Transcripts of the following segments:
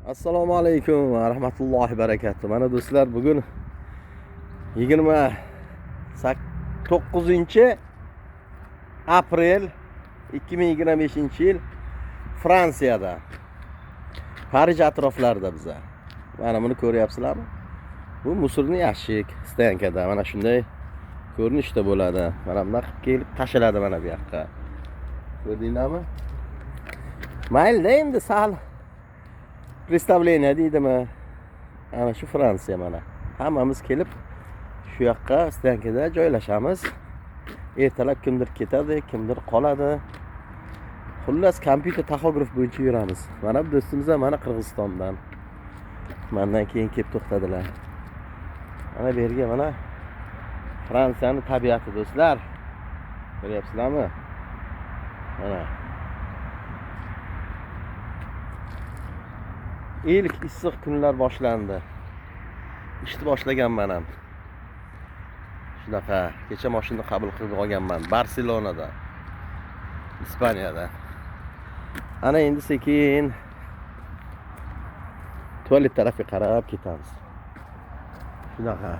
Assalomu alaykum va rahmatullohi barakatuh. Mana do'stlar, bugun 29-aprel 2025-yil Fransiyada, Parij atroflarida biza. Mana buni ko'ryapsizlarmi? Bu musulni yashik Stankada mana shunday ko'rinishda bo'ladi. Mana bunday qilib kelib tashaladi mana bu yoqqa. Ko'rdinglarmi? Mayli endi sal представление deydimi? Ana shu Fransiya mana. Hammamiz kelib shu yoqqa Stankada joylashamiz. Ertalab kimdir ketadi, kimdir qoladi. Xullas kompyuter taxograf bo'yicha yuramiz. Mana bu do'stimiz mana Qirg'izistondan. Mendan keyin kelib to'xtadilar. Mana bu yerga mana Fransiyaning tabiati do'stlar. Ko'ryapsizlarmi? Mana ilk issiq kunlar boshlandi. Ishni boshlaganman ham. Shunaqa, kecha mashina qabul qilib olganman Barselonada, Ispaniyada. Ana endi sekin tualet tarafga qarab ketamiz. Shunaqa.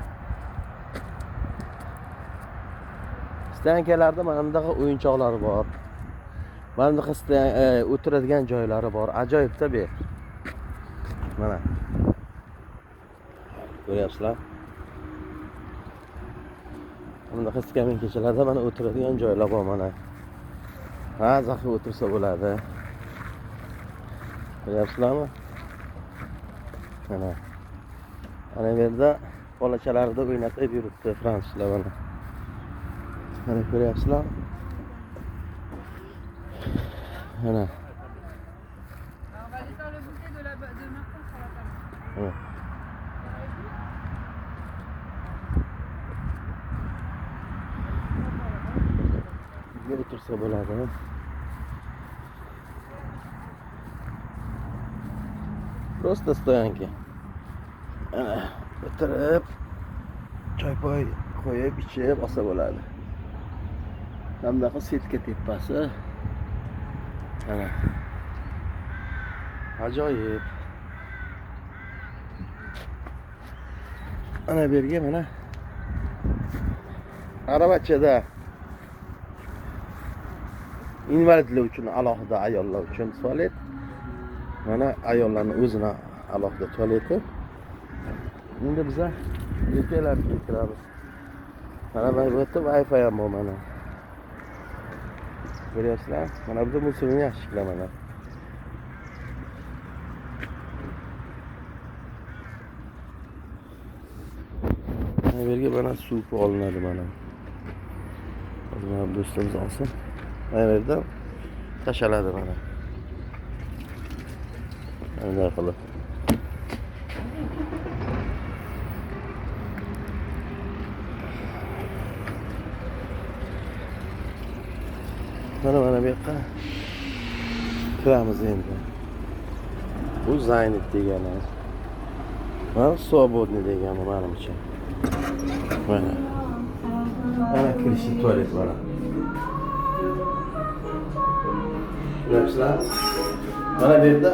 Stankalarda mana bunaqa o'yinchoqlar bor. Mana bunaqa o'tiradigan joylari bor. Ajoyib-da bu. Mana. Ko'ryapsizlar? Bunaqa skaminkachalarda mana o'tiradigan joylar bor mana. Ha, zaxi o'tirsa bo'ladi. Ko'ryapsizlarmi? Mana. Ana bu yerda bolachalarida o'ynatib yuribdi fransuzlar mana. Mana ko'ryapsizlar? Mana. Yerga o'tirsa bo'ladi. Просто stoyanki. Ana o'tirib choy-poy qo'yib ichib olsa bo'ladi. Hamdaqa setka tepasi. Ana. Ajoyib. Ana bu yerga mana aravachada invalidlar uchun alohida, ayollar uchun tualet. Mana ayollarning o'zini alohida tualeti. Endi biz erkaklarga kiramiz. Mana bu yerda Wi-Fi ham bor mana. Ko'ryapsizlar? Mana bu musulni yashiklar mana. Bu yerga mana suv olinadi mana. Mana do'stimiz olsin. Mana yerda tashaladi mana. Bunday qilib. Mana bu yoqqa kiramiz endi. Bu Zaynit degani. Mana Svobodniy degani menimcha. Mana. Mana kirishli tualet mana. Ko'ryapsizlar? Mana bu yerda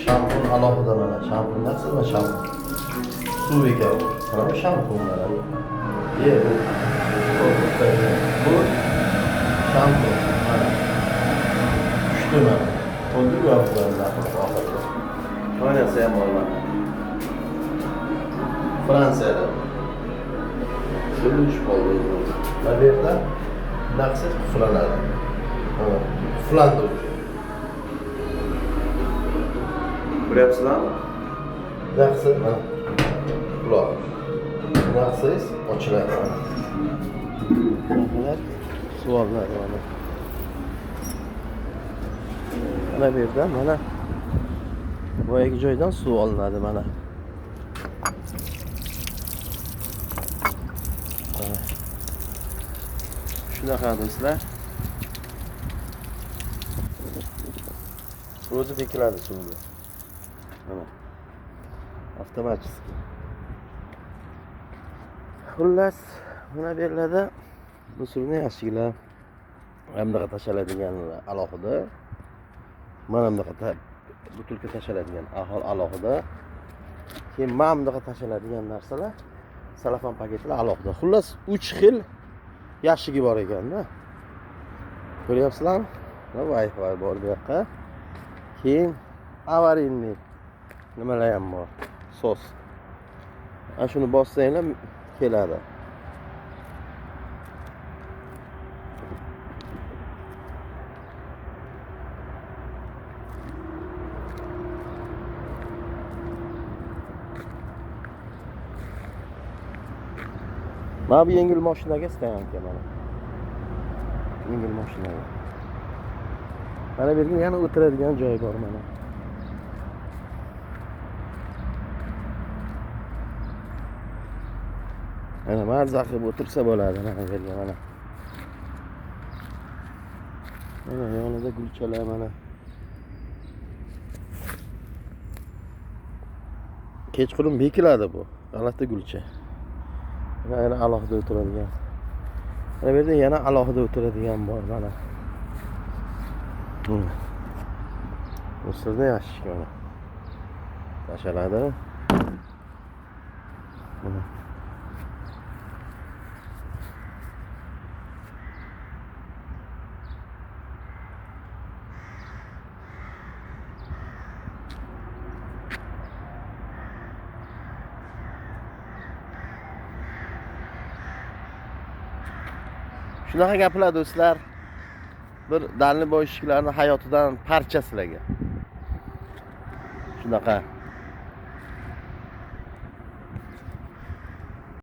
shampun alohida mana. Shampun narsa va shampun. Suv ekan bu. Mana bu shampunlar. Bu shampun. Mana. Uchta mana. Xuddi bu yoqlarda oxirida. Oynasi ham bor mana. Fransiyada. Sürüş oldu. Mana bu yerda naqsi quflanadi. Quflandi. Ko'ryapsizlarmi? Naqsi mana. Quloq. Naqsiz ochiladi mana. Bular suvollar mana. Mana bu yerda mana boyagi joydan suv olinadi mana. Shunaqa do'stlar. O'zi bekiladi suvni. Mana. Avtomatik. Xullas, mana bu yerlarda musulni yashiklar hamda tashaladigan alohida. Mana bunaqa butilka tashaladigan ahol alohida. Keyin mana bunaqa tashaladigan narsalar salafan paketlar alohida. Xullas 3 xil yashigi bor ekanda. Ko'ryapsizlarmi? Wi-Fi bor bu yoqqa. Keyin avarinniy nimalar ham bor. Sos. Ana shuni bossanglar keladi. Mana bu yengil mashinaga istaganman mana. Yengil mashinaga. Mana bu yerga yana o'tiradigan joy bor mana. Mana mazza qilib o'tirsa bo'ladi mana bu yerga mana. Mana yonida gulchalar mana. Kechqurun bekiladi bu. G'alati gulcha. Yana alohida o'tiradigan. Mana bu yerda yana alohida o'tiradigan bor mana. O'sirda yaxshi mana. Tashaladi. Mana. Shunaqa gaplar do'stlar. Bir dalni boyishliklarning hayotidan parcha sizlarga. Shunaqa